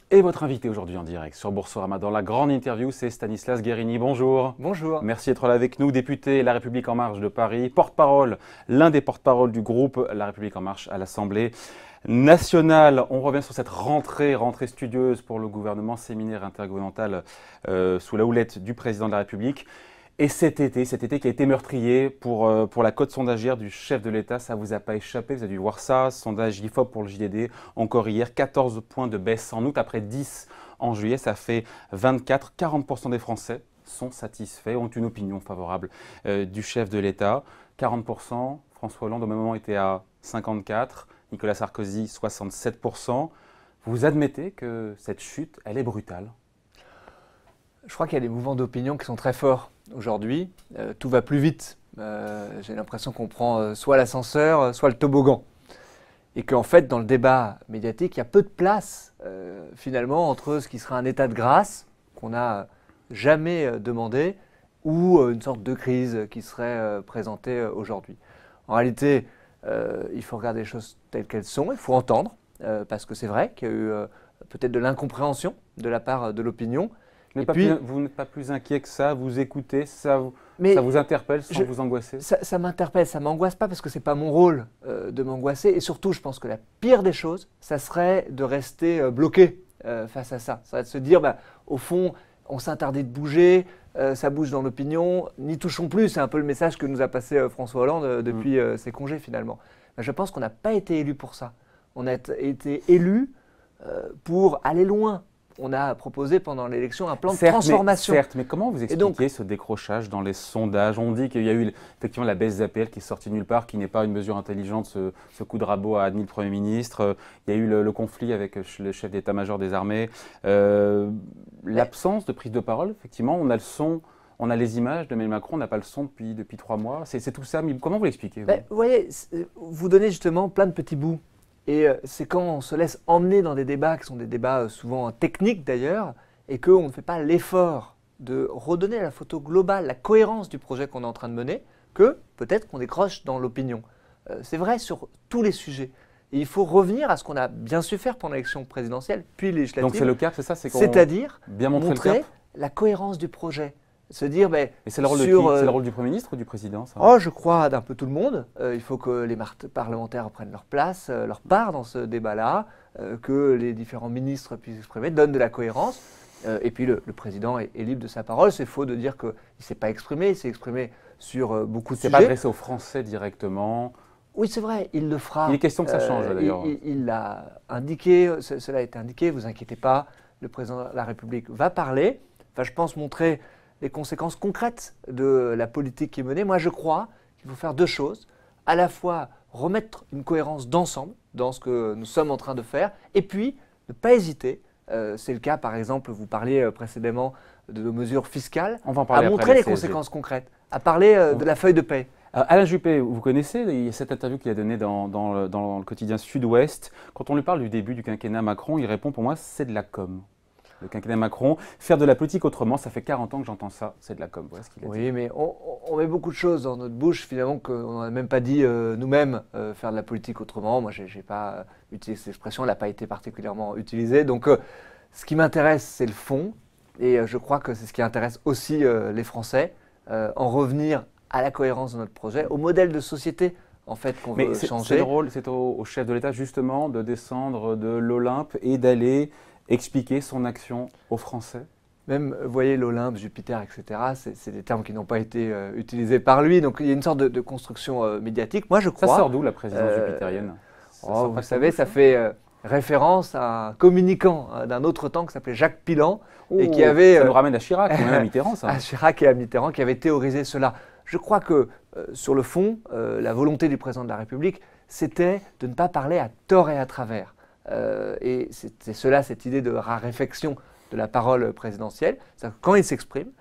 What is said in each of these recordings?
Et votre invité aujourd'hui en direct sur Boursorama dans la grande interview, c'est Stanislas Guerini. Bonjour. Bonjour. Merci d'être là avec nous, député La République En Marche de Paris, porte-parole, l'un des porte-parole du groupe La République En Marche à l'Assemblée nationale. On revient sur cette rentrée studieuse pour le gouvernement, séminaire intergouvernemental sous la houlette du président de la République. Et cet été qui a été meurtrier pour la cote sondagière du chef de l'État, ça ne vous a pas échappé, vous avez dû voir ça, sondage IFOP pour le JDD, encore hier, 14 points de baisse en août, après 10 en juillet, ça fait 24, 40% des Français sont satisfaits, ont une opinion favorable du chef de l'État, 40%, François Hollande au même moment était à 54%, Nicolas Sarkozy 67%. Vous admettez que cette chute, elle est brutale? Je crois qu'il y a des mouvements d'opinion qui sont très forts aujourd'hui. Tout va plus vite. J'ai l'impression qu'on prend soit l'ascenseur, soit le toboggan. Et qu'en fait, dans le débat médiatique, il y a peu de place finalement entre ce qui serait un état de grâce qu'on n'a jamais demandé ou une sorte de crise qui serait présentée aujourd'hui. En réalité, il faut regarder les choses telles qu'elles sont, il faut entendre, parce que c'est vrai qu'il y a eu peut-être de l'incompréhension de la part de l'opinion. Vous n'êtes pas plus inquiet que ça, vous écoutez, ça vous interpelle sans vous angoisser? Ça m'interpelle, ça ne m'angoisse pas parce que ce n'est pas mon rôle de m'angoisser. Et surtout, je pense que la pire des choses, ça serait de rester bloqué face à ça. Ça serait de se dire, au fond, on s'interdit de bouger, ça bouge dans l'opinion, n'y touchons plus. C'est un peu le message que nous a passé François Hollande depuis ses congés finalement. Je pense qu'on n'a pas été élu pour ça. On a été élu pour aller loin. On a proposé pendant l'élection un plan de transformation. Certes, mais comment vous expliquez ce décrochage dans les sondages? On dit qu'il y a eu effectivement la baisse d'APL qui est sortie nulle part, qui n'est pas une mesure intelligente, ce coup de rabot a admis le Premier ministre. Il y a eu le conflit avec le chef d'état-major des armées. L'absence de prise de parole, effectivement, on a le son. On a les images d'Emmanuel Macron, on n'a pas le son depuis 3 mois. C'est tout ça, mais comment vous l'expliquez? Vous voyez, vous donnez justement plein de petits bouts. Et c'est quand on se laisse emmener dans des débats qui sont des débats souvent techniques d'ailleurs, et qu'on ne fait pas l'effort de redonner la photo globale, la cohérence du projet qu'on est en train de mener, que peut-être qu'on décroche dans l'opinion. C'est vrai sur tous les sujets. Et il faut revenir à ce qu'on a bien su faire pendant l'élection présidentielle, puis législative. Donc c'est le cap, c'est ça? C'est-à-dire bien montrer la cohérence du projet. Se dire, et c'est le rôle de qui? C'est le rôle du Premier ministre ou du Président, ça? Oh, je crois d'un peu tout le monde. Il faut que les parlementaires prennent leur place, leur part dans ce débat-là, que les différents ministres puissent exprimer, donnent de la cohérence. Et puis le Président est libre de sa parole. C'est faux de dire qu'il ne s'est pas exprimé. Il s'est exprimé sur beaucoup de sujets. C'est pas adressé aux Français directement. Oui, c'est vrai, il le fera. Il est question que ça change d'ailleurs. Il l'a indiqué, cela a été indiqué, vous inquiétez pas, le Président de la République va parler. Enfin, je pense montrer les conséquences concrètes de la politique qui est menée. Moi, je crois qu'il faut faire deux choses. À la fois remettre une cohérence d'ensemble dans ce que nous sommes en train de faire, et puis ne pas hésiter. C'est le cas, par exemple, vous parliez précédemment de nos mesures fiscales, on va en parler à montrer les conséquences concrètes, à parler de la feuille de paie. Alain Juppé, vous connaissez, il y a cette interview qu'il a donnée dans le quotidien Sud-Ouest. Quand on lui parle du début du quinquennat Macron, il répond, pour moi, c'est de la com. Le quinquennat Macron, faire de la politique autrement, ça fait 40 ans que j'entends ça, c'est de la com. Voilà ce qu'il a dit. Oui, mais on met beaucoup de choses dans notre bouche, finalement, qu'on n'a même pas dit nous-mêmes faire de la politique autrement. Moi, je n'ai pas utilisé cette expression, elle n'a pas été particulièrement utilisée. Donc, ce qui m'intéresse, c'est le fond, et je crois que c'est ce qui intéresse aussi les Français, en revenir à la cohérence de notre projet, au modèle de société en fait qu'on veut changer. C'est au chef de l'État, justement, de descendre de l'Olympe et d'aller expliquer son action aux Français? Même, vous voyez, l'Olympe, Jupiter, etc., c'est des termes qui n'ont pas été utilisés par lui. Donc, il y a une sorte de construction médiatique. Moi, je crois… Ça sort d'où, la présidence jupitérienne? Vous savez, ça fait référence à un communicant d'un autre temps qui s'appelait Jacques Pillan. Et qui avait, ça nous ramène à Chirac, ou même à Mitterrand, ça. À Chirac et à Mitterrand, qui avaient théorisé cela. Je crois que, sur le fond, la volonté du président de la République, c'était de ne pas parler à tort et à travers. Et c'est cela, cette idée de raréfaction de la parole présidentielle. Quand il s'exprime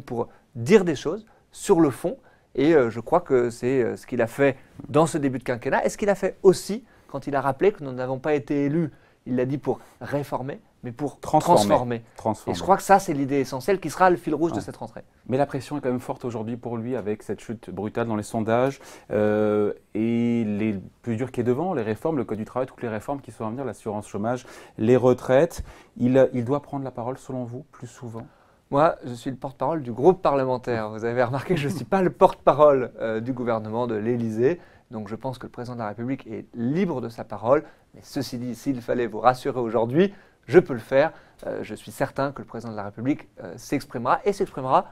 pour dire des choses sur le fond. Et je crois que c'est ce qu'il a fait dans ce début de quinquennat. Et ce qu'il a fait aussi quand il a rappelé que nous n'avons pas été élus Il l'a dit pour réformer, mais pour transformer. Et je crois que ça, c'est l'idée essentielle qui sera le fil rouge de cette rentrée. Mais la pression est quand même forte aujourd'hui pour lui avec cette chute brutale dans les sondages et les plus durs qui est devant, les réformes, le Code du travail, toutes les réformes qui sont à venir, l'assurance chômage, les retraites. Il doit prendre la parole, selon vous, plus souvent? Moi, je suis le porte-parole du groupe parlementaire. Vous avez remarqué que je ne suis pas le porte-parole du gouvernement, de l'Élysée. Donc je pense que le président de la République est libre de sa parole. Mais ceci dit, s'il fallait vous rassurer aujourd'hui, je peux le faire. Je suis certain que le président de la République s'exprimera et s'exprimera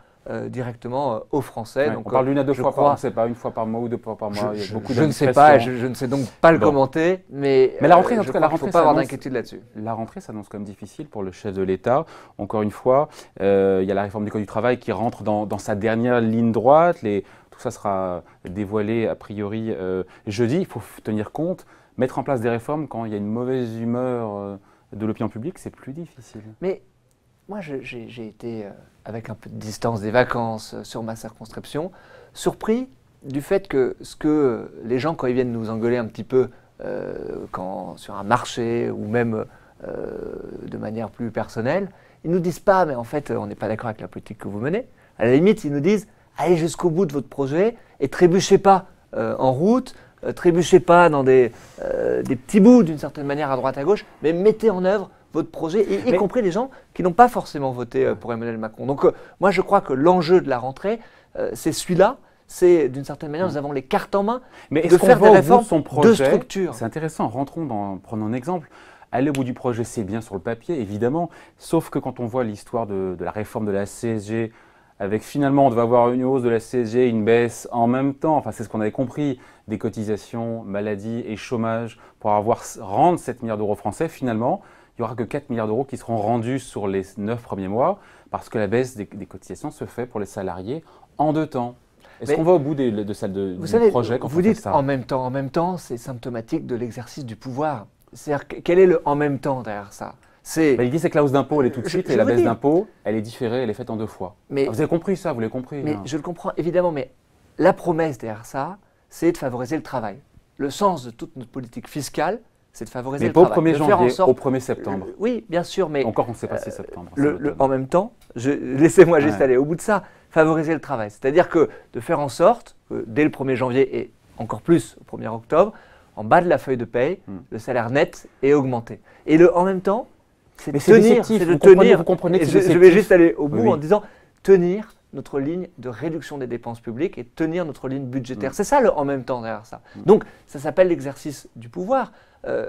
directement aux Français. Ouais, donc, on parle d'une à deux fois par mois, c'est pas une fois par mois ou deux fois par mois. Je ne sais pas, je ne sais donc pas le commenter. Mais la rentrée, en tout cas, la rentrée, il ne faut pas avoir d'inquiétude là-dessus. La rentrée s'annonce comme difficile pour le chef de l'État. Encore une fois, il y a la réforme du Code du travail qui rentre dans sa dernière ligne droite. Tout ça sera dévoilé a priori jeudi. Il faut tenir compte, mettre en place des réformes quand il y a une mauvaise humeur de l'opinion publique, c'est plus difficile. Mais moi, j'ai été, avec un peu de distance des vacances sur ma circonscription, surpris du fait que ce que les gens, quand ils viennent nous engueuler un petit peu sur un marché ou même de manière plus personnelle, ils ne nous disent pas, mais en fait, on n'est pas d'accord avec la politique que vous menez. À la limite, ils nous disent, allez jusqu'au bout de votre projet et trébuchez pas en route, trébuchez pas dans des petits bouts d'une certaine manière à droite à gauche, mais mettez en œuvre votre projet, y compris les gens qui n'ont pas forcément voté pour Emmanuel Macron. Donc moi je crois que l'enjeu de la rentrée, c'est celui-là, c'est d'une certaine manière, nous avons les cartes en main de faire des réformes de structure. C'est intéressant, prenons un exemple. Aller au bout du projet, c'est bien sur le papier, évidemment, sauf que quand on voit l'histoire de la réforme de la CSG, avec finalement, on devait avoir une hausse de la CSG, une baisse en même temps, enfin c'est ce qu'on avait compris, des cotisations, maladie et chômage, pour rendre 7 milliards d'euros français, finalement, il n'y aura que 4 milliards d'euros qui seront rendus sur les 9 premiers mois, parce que la baisse des cotisations se fait pour les salariés en 2 temps. Est-ce qu'on va au bout du projet quand vous dites ça ? En même temps, c'est symptomatique de l'exercice du pouvoir. C'est-à-dire, quel est le en même temps derrière ça ? L'idée, c'est que la hausse d'impôt, elle est tout de suite, et la baisse d'impôt, elle est différée, elle est faite en 2 fois. Vous avez compris ça, vous l'avez compris. Mais je le comprends évidemment, mais la promesse derrière ça, c'est de favoriser le travail. Le sens de toute notre politique fiscale, c'est de favoriser le travail. Mais pas au 1er janvier, au 1er septembre. Oui, bien sûr, mais… Encore, on ne sait pas si septembre. En même temps, laissez-moi juste aller au bout de ça, favoriser le travail. C'est-à-dire que de faire en sorte que dès le 1er janvier et encore plus au 1er octobre, en bas de la feuille de paye, le salaire net est augmenté. Et en même temps, c'est de tenir, vous comprenez que je vais juste aller au bout en disant tenir notre ligne de réduction des dépenses publiques et tenir notre ligne budgétaire. C'est ça le en même temps derrière ça. Donc ça s'appelle l'exercice du pouvoir.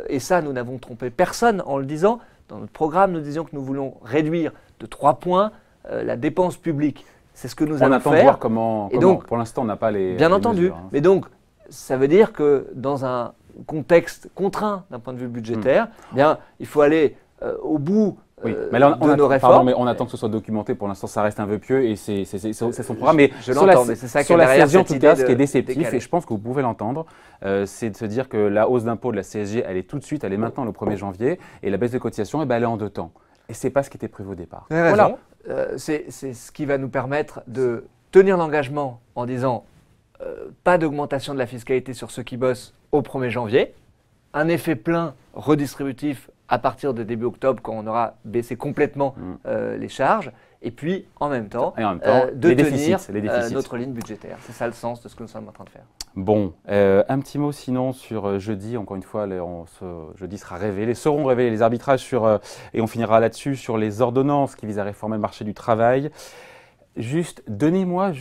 Et ça, nous n'avons trompé personne en le disant. Dans notre programme, nous disions que nous voulons réduire de 3 points la dépense publique. C'est ce que nous allons faire. On attend de voir comment. Donc, pour l'instant, on n'a pas les bien entendu. Mesures, Mais donc, ça veut dire que dans un contexte contraint d'un point de vue budgétaire, bien, il faut aller au bout mais là, de nos réformes. Pardon, mais on attend que ce soit documenté. Pour l'instant, ça reste un vœu pieux et c'est son programme. Mais je l'entends, mais c'est ça qui est derrière CSG, en tout cas, ce qui est déceptif, décalé. et je pense que vous pouvez l'entendre, c'est de se dire que la hausse d'impôt de la CSG, elle est tout de suite, elle est maintenant le 1er janvier, et la baisse de cotisation, elle est en 2 temps. Et c'est pas ce qui était prévu au départ. Vous avez raison. C'est ce qui va nous permettre de tenir l'engagement en disant pas d'augmentation de la fiscalité sur ceux qui bossent au 1er janvier, un effet plein redistributif à partir de début octobre quand on aura baissé complètement les charges et puis en même temps, de les tenir déficits. notre ligne budgétaire. C'est ça le sens de ce que nous sommes en train de faire. Bon, un petit mot sinon sur jeudi, encore une fois, jeudi seront révélés les arbitrages et on finira là-dessus sur les ordonnances qui visent à réformer le marché du travail. Donnez-moi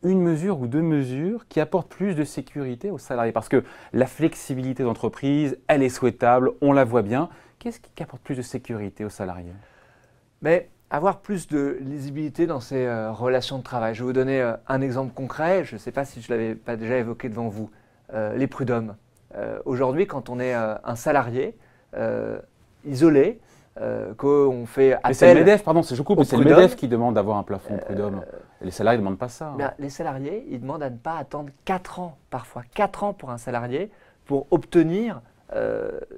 une mesure ou 2 mesures qui apportent plus de sécurité aux salariés. Parce que la flexibilité d'entreprise, elle est souhaitable, on la voit bien. Qu'est-ce qui apporte plus de sécurité aux salariés ? Mais avoir plus de lisibilité dans ces relations de travail. Je vais vous donner un exemple concret. Je ne sais pas si je ne l'avais pas déjà évoqué devant vous. Les prud'hommes. Aujourd'hui, quand on est un salarié isolé, qu'on fait appel… Mais c'est le MEDEF, pardon, c'est le MEDEF qui demande d'avoir un plafond prud'homme. Les salariés ne demandent pas ça. Bien, les salariés, ils demandent à ne pas attendre 4 ans, parfois 4 ans pour un salarié, pour obtenir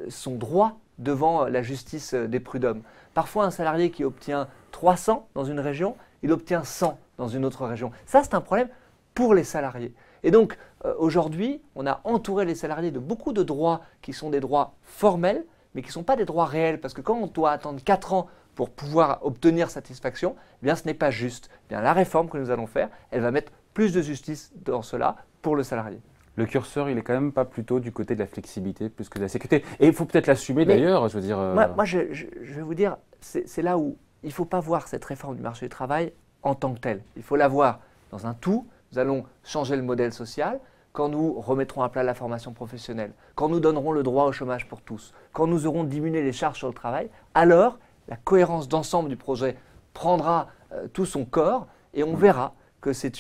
son droit devant la justice des prud'hommes. Parfois, un salarié qui obtient 300 dans une région, il obtient 100 dans une autre région. Ça, c'est un problème pour les salariés. Et donc, aujourd'hui, on a entouré les salariés de beaucoup de droits qui sont des droits formels, mais qui ne sont pas des droits réels. Parce que quand on doit attendre 4 ans pour pouvoir obtenir satisfaction, eh bien, ce n'est pas juste. Eh bien, la réforme que nous allons faire, elle va mettre plus de justice dans cela pour le salarié. Le curseur, il est quand même pas plutôt du côté de la flexibilité plus que de la sécurité. Et il faut peut-être l'assumer d'ailleurs, je veux dire… Moi je vais vous dire, c'est là où il ne faut pas voir cette réforme du marché du travail en tant que telle. Il faut la voir dans un tout. Nous allons changer le modèle social quand nous remettrons à plat la formation professionnelle, quand nous donnerons le droit au chômage pour tous, quand nous aurons diminué les charges sur le travail, alors la cohérence d'ensemble du projet prendra tout son corps et on verra que c'est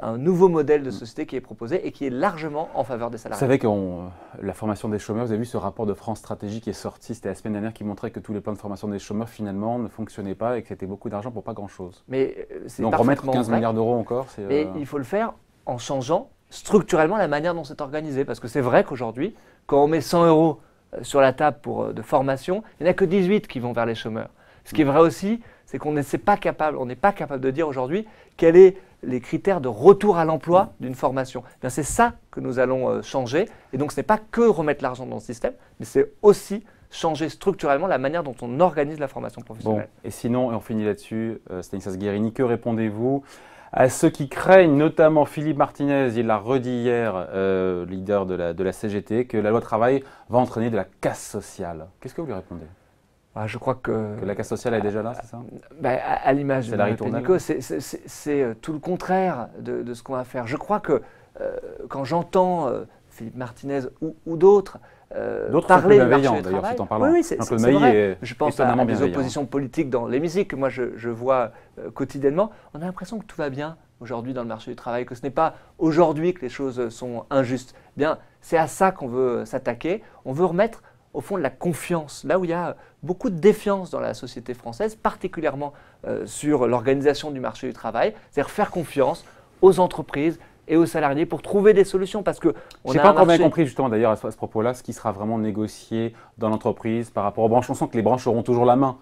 un nouveau modèle de société qui est proposé et qui est largement en faveur des salariés. Vous savez que la formation des chômeurs, vous avez vu ce rapport de France Stratégie qui est sorti, c'était la semaine dernière, qui montrait que tous les plans de formation des chômeurs finalement ne fonctionnaient pas et que c'était beaucoup d'argent pour pas grand-chose. Mais c'est donc remettre 15 milliards d'euros encore, c'est… Mais il faut le faire en changeant structurellement la manière dont c'est organisé. Parce que c'est vrai qu'aujourd'hui, quand on met 100 € sur la table de formation, il n'y en a que 18 qui vont vers les chômeurs. Ce qui est vrai aussi, c'est qu'on n'est pas capable de dire aujourd'hui quels sont les critères de retour à l'emploi d'une formation. C'est ça que nous allons changer. Et donc ce n'est pas que remettre l'argent dans le système, mais c'est aussi changer structurellement la manière dont on organise la formation professionnelle. Bon, et sinon, et on finit là-dessus, Stanislas Guerini, que répondez-vous à ceux qui craignent, notamment Philippe Martinez, il l'a redit hier, leader de la CGT, que la loi travail va entraîner de la casse sociale. Qu'est-ce que vous lui répondez? Je crois que la casse sociale est déjà là, c'est ça? À l'image de Marie Pénicaud, c'est tout le contraire de ce qu'on va faire. Je crois que quand j'entends Philippe Martinez ou d'autres parler du marché du travail, oui, c'est vrai. Je pense à des oppositions politiques dans l'hémicycle que moi je vois quotidiennement. On a l'impression que tout va bien aujourd'hui dans le marché du travail, que ce n'est pas aujourd'hui que les choses sont injustes. Bien, c'est à ça qu'on veut s'attaquer. On veut remettre au fond de la confiance, là où il y a beaucoup de défiance dans la société française, particulièrement sur l'organisation du marché du travail, c'est-à-dire faire confiance aux entreprises et aux salariés pour trouver des solutions. Parce que je n'ai pas encore bien compris justement d'ailleurs à ce propos-là, ce qui sera vraiment négocié dans l'entreprise par rapport aux branches. On sent que les branches auront toujours la main.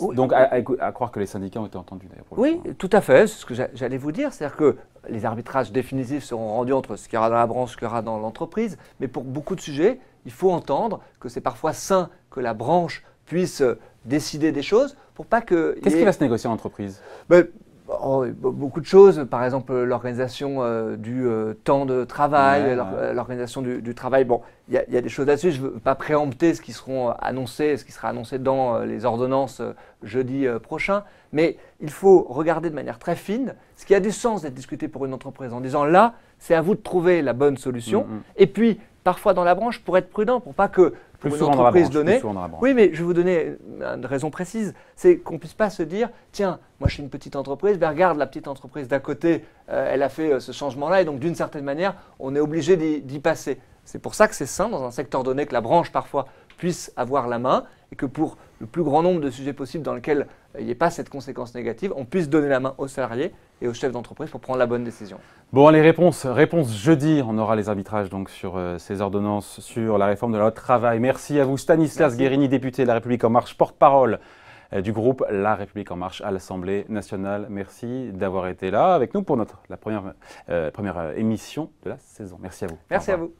Oui. Donc à croire que les syndicats ont été entendus d'ailleurs. Oui, tout à fait, c'est ce que j'allais vous dire, c'est-à-dire que les arbitrages définitifs seront rendus entre ce qu'il y aura dans la branche et ce qu'il y aura dans l'entreprise, mais pour beaucoup de sujets, il faut entendre que c'est parfois sain que la branche puisse décider des choses pour pas que… Qu'est-ce qui va se négocier en entreprise? Beaucoup de choses, par exemple l'organisation du temps de travail, l'organisation du travail. Bon, il y a des choses là-dessus, je ne veux pas préempter ce qui sera annoncé dans les ordonnances jeudi prochain, mais il faut regarder de manière très fine ce qui a du sens d'être discuté pour une entreprise en disant là, c'est à vous de trouver la bonne solution. Et puis, parfois dans la branche, pour être prudent, pour pas que pour une entreprise donnée… Oui, mais je vais vous donner une raison précise, c'est qu'on ne puisse pas se dire tiens, moi je suis une petite entreprise, ben regarde la petite entreprise d'à côté, elle a fait ce changement-là et donc d'une certaine manière, on est obligé d'y passer. C'est pour ça que c'est sain dans un secteur donné que la branche parfois puisse avoir la main et que pour le plus grand nombre de sujets possibles dans lesquels il n'y ait pas cette conséquence négative, on puisse donner la main aux salariés et aux chefs d'entreprise pour prendre la bonne décision. Bon, les réponses jeudi, on aura les arbitrages donc sur ces ordonnances, sur la réforme de la loi travail. Merci à vous Stanislas Guerini, député de La République En Marche, porte-parole du groupe La République En Marche à l'Assemblée nationale. Merci d'avoir été là avec nous pour la première émission de la saison. Merci à vous. Merci à vous.